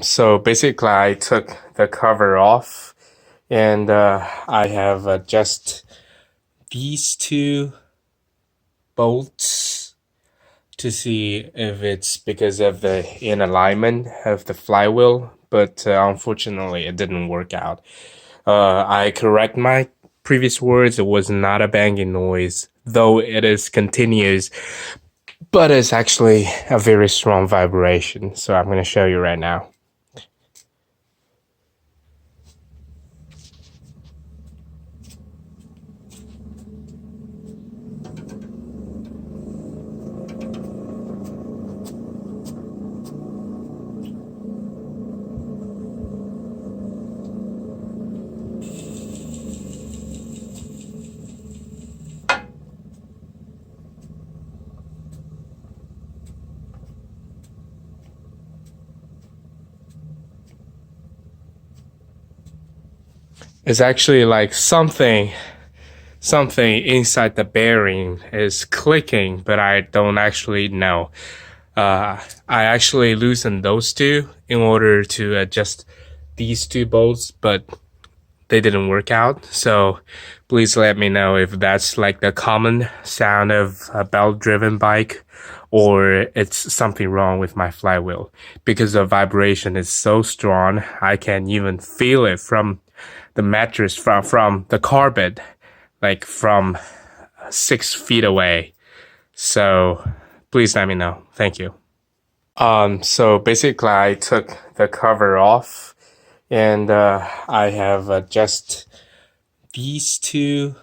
So basically I took the cover off and I have just these two bolts to see if it's because of the in alignment of the flywheel, but unfortunately it didn't work out. I correct my previous words, it was not a banging noise, though it is continuous, but it's actually a very strong vibration, so I'm going to show you right now. It's actually like something inside the bearing is clicking, but I don't actually know. I actually loosened those two in order to adjust these two bolts, but they didn't work out. So please let me know if that's like the common sound of a belt-driven bike or it's something wrong with my flywheel, because the vibration is so strong I can even feel it from the mattress, from the carpet, like from 6 feet away. So please let me know. Thank you. So basically I took the cover off and I have just these two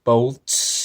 bolts